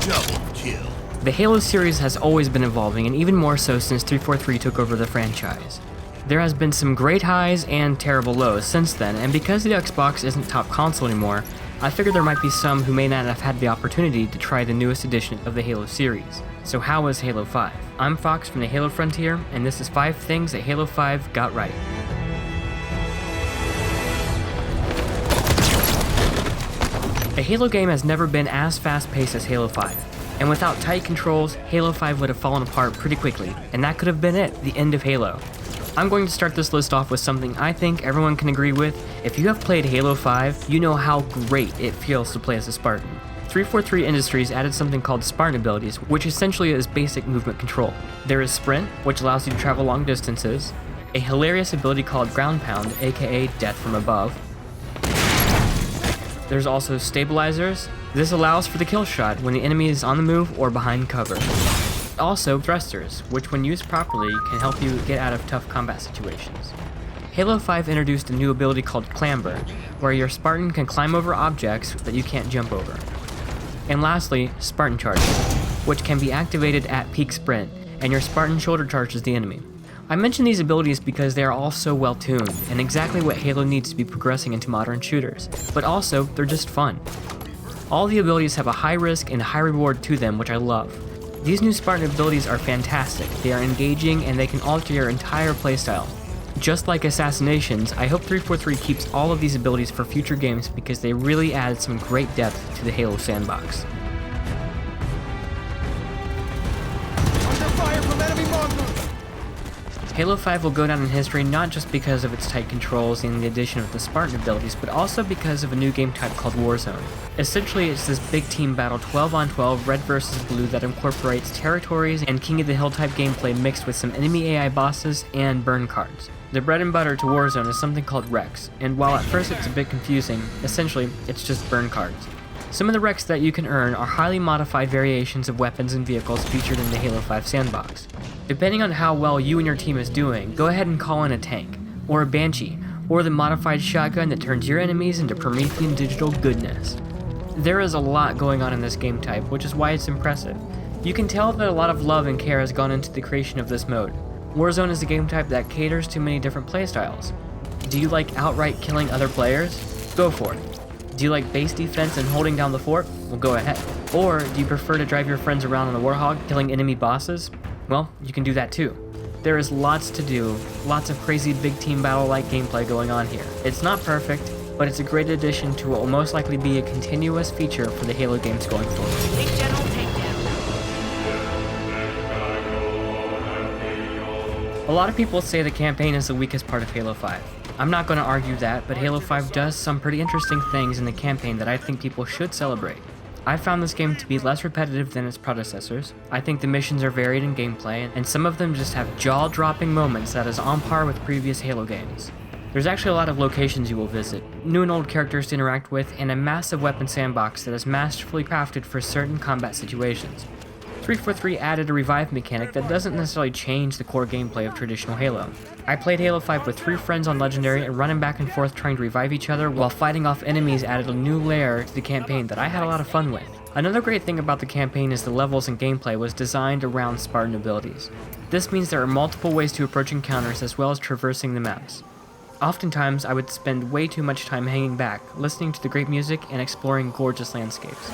Double kill. The Halo series has always been evolving, and even more so since 343 took over the franchise. There has been some great highs and terrible lows since then, and because the Xbox isn't top console anymore, I figured there might be some who may not have had the opportunity to try the newest edition of the Halo series. So how was Halo 5? I'm Fox from the Halo Frontier, and this is 5 things that Halo 5 got right. A Halo game has never been as fast-paced as Halo 5, and without tight controls, Halo 5 would have fallen apart pretty quickly, and that could have been it, the end of Halo. I'm going to start this list off with something I think everyone can agree with. If you have played Halo 5, you know how great it feels to play as a Spartan. 343 Industries added something called Spartan abilities, which essentially is basic movement control. There is Sprint, which allows you to travel long distances, a hilarious ability called Ground Pound, aka Death from Above. There's also Stabilizers. This allows for the kill shot when the enemy is on the move or behind cover. Also, Thrusters, which when used properly can help you get out of tough combat situations. Halo 5 introduced a new ability called Clamber, where your Spartan can climb over objects that you can't jump over. And lastly, Spartan Charge, which can be activated at peak sprint, and your Spartan shoulder charges the enemy. I mention these abilities because they are all so well tuned, and exactly what Halo needs to be progressing into modern shooters, but also, they're just fun. All the abilities have a high risk and high reward to them, which I love. These new Spartan abilities are fantastic, they are engaging, and they can alter your entire playstyle. Just like Assassinations, I hope 343 keeps all of these abilities for future games because they really add some great depth to the Halo sandbox. Under fire from enemy monsters! Halo 5 will go down in history not just because of its tight controls and the addition of the Spartan abilities, but also because of a new game type called Warzone. Essentially, it's this big team battle 12 on 12 red versus blue that incorporates territories and King of the Hill type gameplay mixed with some enemy AI bosses and burn cards. The bread and butter to Warzone is something called Rex, and while at first it's a bit confusing, essentially it's just burn cards. Some of the Rex that you can earn are highly modified variations of weapons and vehicles featured in the Halo 5 sandbox. Depending on how well you and your team is doing, go ahead and call in a tank, or a Banshee, or the modified shotgun that turns your enemies into Promethean digital goodness. There is a lot going on in this game type, which is why it's impressive. You can tell that a lot of love and care has gone into the creation of this mode. Warzone is a game type that caters to many different playstyles. Do you like outright killing other players? Go for it. Do you like base defense and holding down the fort? Well, go ahead. Or do you prefer to drive your friends around on the Warhog, killing enemy bosses? Well, you can do that too. There is lots to do, lots of crazy big team battle-like gameplay going on here. It's not perfect, but it's a great addition to what will most likely be a continuous feature for the Halo games going forward. Big General takedown. A lot of people say the campaign is the weakest part of Halo 5. I'm not going to argue that, but Halo 5 does some pretty interesting things in the campaign that I think people should celebrate. I found this game to be less repetitive than its predecessors. I think the missions are varied in gameplay, and some of them just have jaw-dropping moments that is on par with previous Halo games. There's actually a lot of locations you will visit, new and old characters to interact with, and a massive weapon sandbox that is masterfully crafted for certain combat situations. 343 added a revive mechanic that doesn't necessarily change the core gameplay of traditional Halo. I played Halo 5 with 3 friends on Legendary, and running back and forth trying to revive each other while fighting off enemies added a new layer to the campaign that I had a lot of fun with. Another great thing about the campaign is the levels and gameplay was designed around Spartan abilities. This means there are multiple ways to approach encounters as well as traversing the maps. Oftentimes, I would spend way too much time hanging back, listening to the great music and exploring gorgeous landscapes.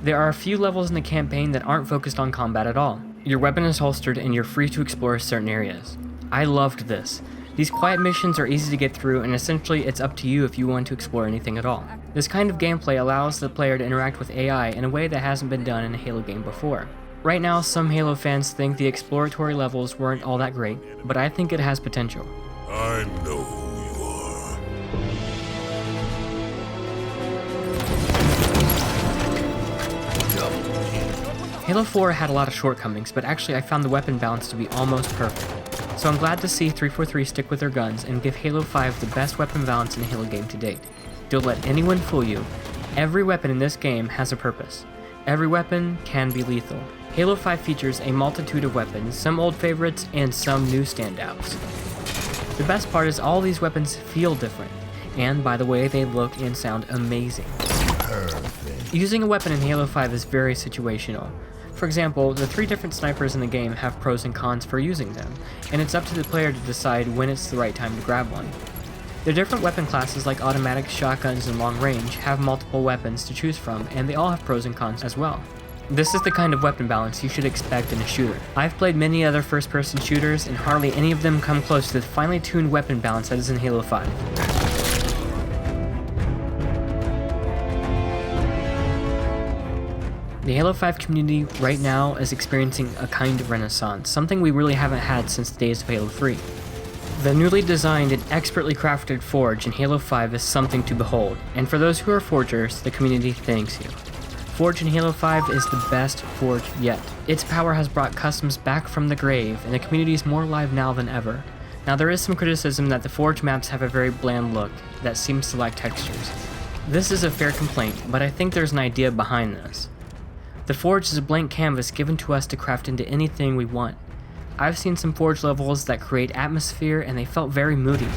There are a few levels in the campaign that aren't focused on combat at all. Your weapon is holstered and you're free to explore certain areas. I loved this. These quiet missions are easy to get through, and essentially it's up to you if you want to explore anything at all. This kind of gameplay allows the player to interact with AI in a way that hasn't been done in a Halo game before. Right now, some Halo fans think the exploratory levels weren't all that great, but I think it has potential. I know who you are. Double kill. Halo 4 had a lot of shortcomings, but actually I found the weapon balance to be almost perfect. So I'm glad to see 343 stick with their guns and give Halo 5 the best weapon balance in a Halo game to date. Don't let anyone fool you. Every weapon in this game has a purpose. Every weapon can be lethal. Halo 5 features a multitude of weapons, some old favorites and some new standouts. The best part is all these weapons feel different, and by the way, they look and sound amazing. Perfect. Using a weapon in Halo 5 is very situational. For example, the 3 different snipers in the game have pros and cons for using them, and it's up to the player to decide when it's the right time to grab one. The different weapon classes like automatics, shotguns, and long range have multiple weapons to choose from, and they all have pros and cons as well. This is the kind of weapon balance you should expect in a shooter. I've played many other first-person shooters, and hardly any of them come close to the finely tuned weapon balance that is in Halo 5. The Halo 5 community right now is experiencing a kind of renaissance, something we really haven't had since the days of Halo 3. The newly designed and expertly crafted Forge in Halo 5 is something to behold, and for those who are Forgers, the community thanks you. Forge in Halo 5 is the best Forge yet. Its power has brought customs back from the grave, and the community is more alive now than ever. Now there is some criticism that the Forge maps have a very bland look that seems to lack textures. This is a fair complaint, but I think there's an idea behind this. The Forge is a blank canvas given to us to craft into anything we want. I've seen some Forge levels that create atmosphere and they felt very moody.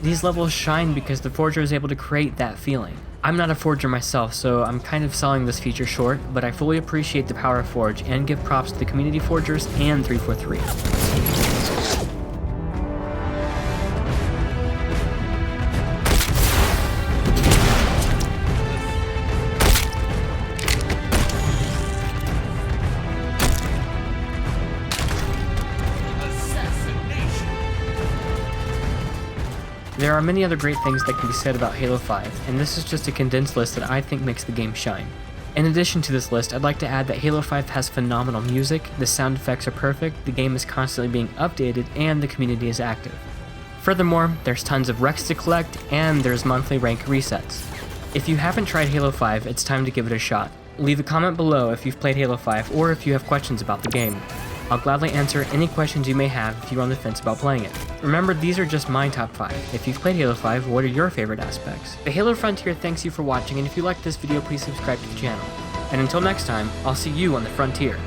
These levels shine because the Forger is able to create that feeling. I'm not a Forger myself, so I'm kind of selling this feature short, but I fully appreciate the power of Forge and give props to the community Forgers and 343. There are many other great things that can be said about Halo 5, and this is just a condensed list that I think makes the game shine. In addition to this list, I'd like to add that Halo 5 has phenomenal music, the sound effects are perfect, the game is constantly being updated, and the community is active. Furthermore, there's tons of wrecks to collect, and there's monthly rank resets. If you haven't tried Halo 5, it's time to give it a shot. Leave a comment below if you've played Halo 5 or if you have questions about the game. I'll gladly answer any questions you may have if you're on the fence about playing it. Remember, these are just my top 5. If you've played Halo 5, what are your favorite aspects? The Halo Frontier thanks you for watching, and if you liked this video, please subscribe to the channel. And until next time, I'll see you on the Frontier.